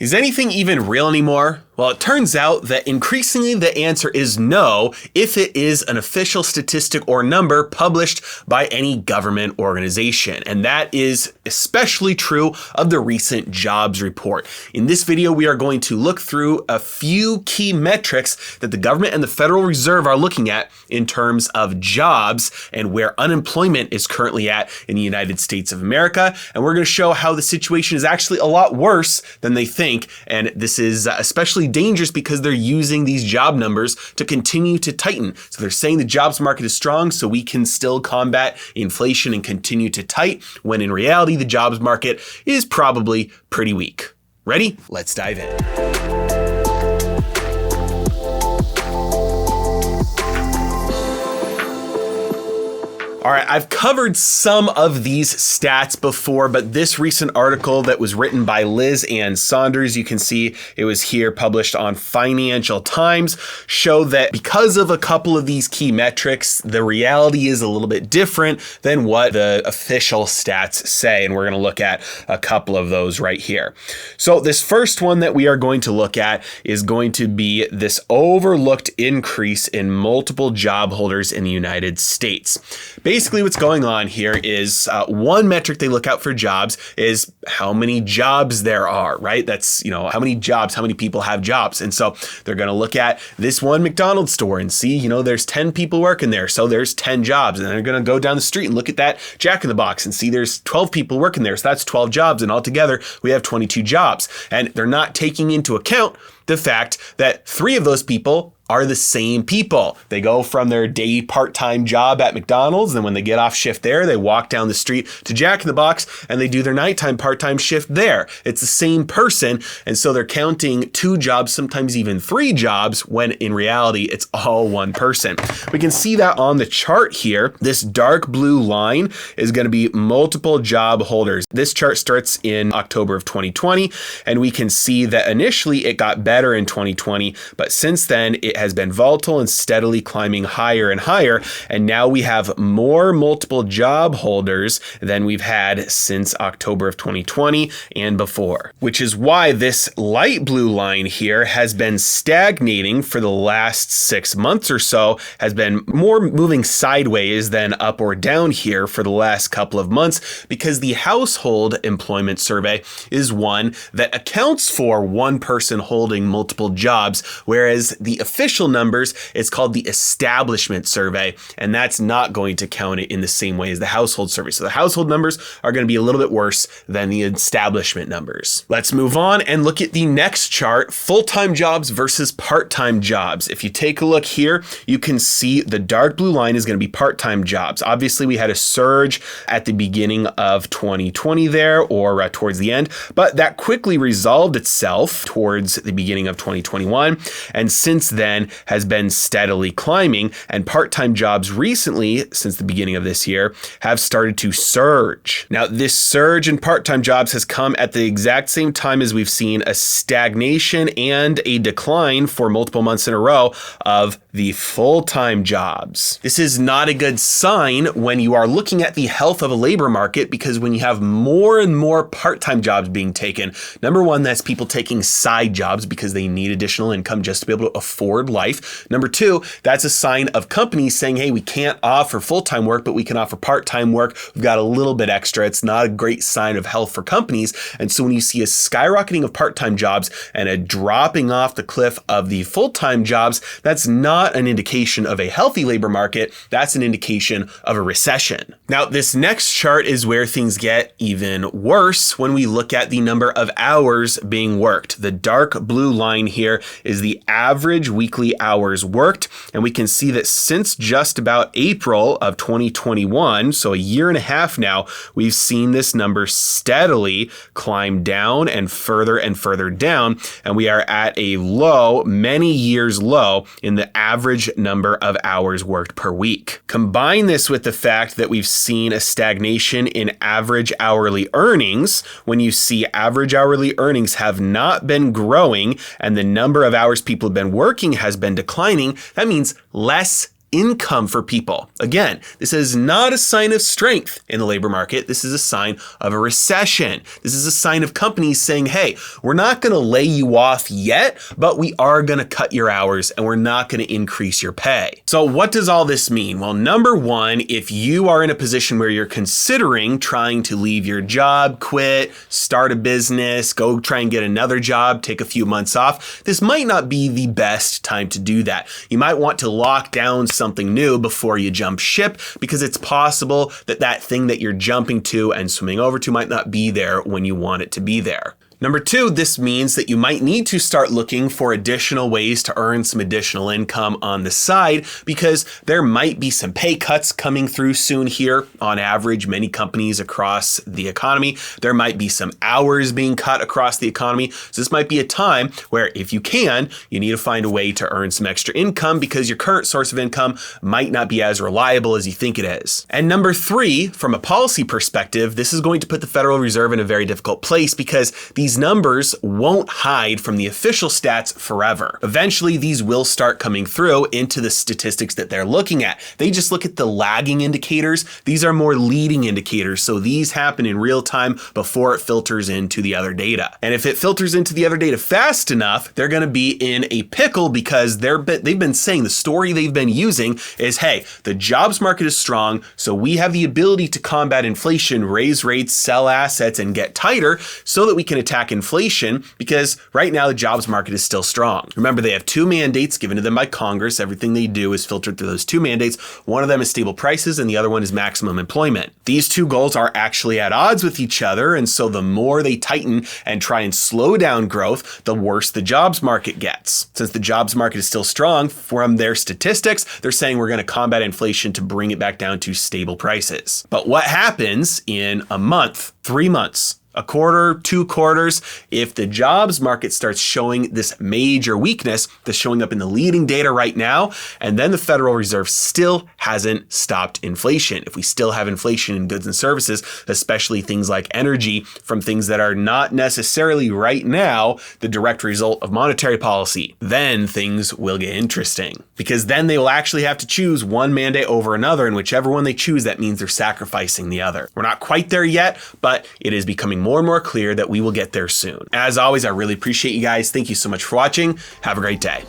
Is anything even real anymore? Well, it turns out that increasingly the answer is no if it is an official statistic or number published by any government organization. And that is especially true of the recent jobs report. In this video, we are going to look through a few key metrics that the government and the Federal Reserve are looking at in terms of jobs and where unemployment is currently at in the United States of America. And we're going to show how the situation is actually a lot worse than they think. And this is especially dangerous because they're using these job numbers to continue to tighten. So they're saying the jobs market is strong so we can still combat inflation and continue to tighten, when in reality, the jobs market is probably pretty weak. Ready? Let's dive in. All right, I've covered some of these stats before, but this recent article that was written by Liz Ann Saunders, you can see it was here published on Financial Times, show that because of a couple of these key metrics, the reality is a little bit different than what the official stats say. And we're going to look at a couple of those right here. So this first one that we are going to look at is going to be this overlooked increase in multiple job holders in the United States. Basically, what's going on here is one metric they look out for jobs is how many jobs there are, right? That's, how many jobs, how many people have jobs. And so they're going to look at this one McDonald's store and see, there's 10 people working there. So there's 10 jobs. And then they're going to go down the street and look at that Jack in the Box and see there's 12 people working there. So that's 12 jobs. And altogether, we have 22 jobs. And they're not taking into account the fact that 3 of those people are the same people. They go from their day part-time job at McDonald's, and when they get off shift there, they walk down the street to Jack in the Box and they do their nighttime part-time shift there. It's the same person, and so they're counting 2 jobs, sometimes even 3 jobs, when in reality, it's all one person. We can see that on the chart here. This dark blue line is going to be multiple job holders. This chart starts in October of 2020, and we can see that initially it got better in 2020, but since then it has been volatile and steadily climbing higher and higher. And now we have more multiple job holders than we've had since October of 2020 and before, which is why this light blue line here has been stagnating for the last 6 months or so, has been more moving sideways than up or down here for the last couple of months, because the household employment survey is one that accounts for one person holding multiple jobs, whereas the official numbers, it's called the establishment survey, and that's not going to count it in the same way as the household survey. So the household numbers are going to be a little bit worse than the establishment numbers. Let's move on and look at the next chart, full-time jobs versus part-time jobs. If you take a look here, you can see the dark blue line is going to be part-time jobs. Obviously, we had a surge at the beginning of 2020 there, or towards the end, but that quickly resolved itself towards the beginning of 2021, and since then has been steadily climbing, and part-time jobs recently, since the beginning of this year, have started to surge. Now, this surge in part-time jobs has come at the exact same time as we've seen a stagnation and a decline for multiple months in a row of the full-time jobs. This is not a good sign when you are looking at the health of a labor market, because when you have more and more part-time jobs being taken, number one, that's people taking side jobs because they need additional income just to be able to afford life. Number 2, that's a sign of companies saying, hey, we can't offer full-time work, but we can offer part-time work. We've got a little bit extra. It's not a great sign of health for companies. And so when you see a skyrocketing of part-time jobs and a dropping off the cliff of the full-time jobs, that's not an indication of a healthy labor market. That's an indication of a recession. Now, this next chart is where things get even worse when we look at the number of hours being worked. The dark blue line here is the average weekly hours worked, and we can see that since just about April of 2021, so a year and a half now, we've seen this number steadily climb down and further down, and we are at a low, many years low, in the average number of hours worked per week. Combine this with the fact that we've seen a stagnation in average hourly earnings. When you see average hourly earnings have not been growing and the number of hours people have been working has been declining, that means less income for people. Again, this is not a sign of strength in the labor market. This is a sign of a recession. This is a sign of companies saying, hey, we're not going to lay you off yet, but we are going to cut your hours and we're not going to increase your pay. So what does all this mean? Well, number one, if you are in a position where you're considering trying to leave your job, quit, start a business, go try and get another job, take a few months off, this might not be the best time to do that. You might want to lock down something new before you jump ship, because it's possible that that thing that you're jumping to and swimming over to might not be there when you want it to be there. Number two, this means that you might need to start looking for additional ways to earn some additional income on the side, because there might be some pay cuts coming through soon here. On average, many companies across the economy, there might be some hours being cut across the economy. So this might be a time where, if you can, you need to find a way to earn some extra income, because your current source of income might not be as reliable as you think it is. And number three, from a policy perspective, this is going to put the Federal Reserve in a very difficult place, because these numbers won't hide from the official stats forever. Eventually, these will start coming through into the statistics that they're looking at. They just look at the lagging indicators. These are more leading indicators, so these happen in real time before it filters into the other data. And if it filters into the other data fast enough, they're going to be in a pickle, because they've been saying, the story they've been using is, hey, the jobs market is strong, so we have the ability to combat inflation, raise rates, sell assets, and get tighter so that we can attack inflation, because right now the jobs market is still strong. Remember, they have two mandates given to them by Congress. Everything they do is filtered through those two mandates. One of them is stable prices and the other one is maximum employment. These two goals are actually at odds with each other, and so the more they tighten and try and slow down growth, the worse the jobs market gets. Since the jobs market is still strong, from their statistics, they're saying we're going to combat inflation to bring it back down to stable prices. But what happens in a month, 3 months, a quarter, 2 quarters, if the jobs market starts showing this major weakness that's showing up in the leading data right now, and then the Federal Reserve still hasn't stopped inflation? If we still have inflation in goods and services, especially things like energy, from things that are not necessarily right now the direct result of monetary policy, then things will get interesting, because then they will actually have to choose one mandate over another, and whichever one they choose, that means they're sacrificing the other. We're not quite there yet, but it is becoming more and more clear that we will get there soon. As always, I really appreciate you guys. Thank you so much for watching. Have a great day.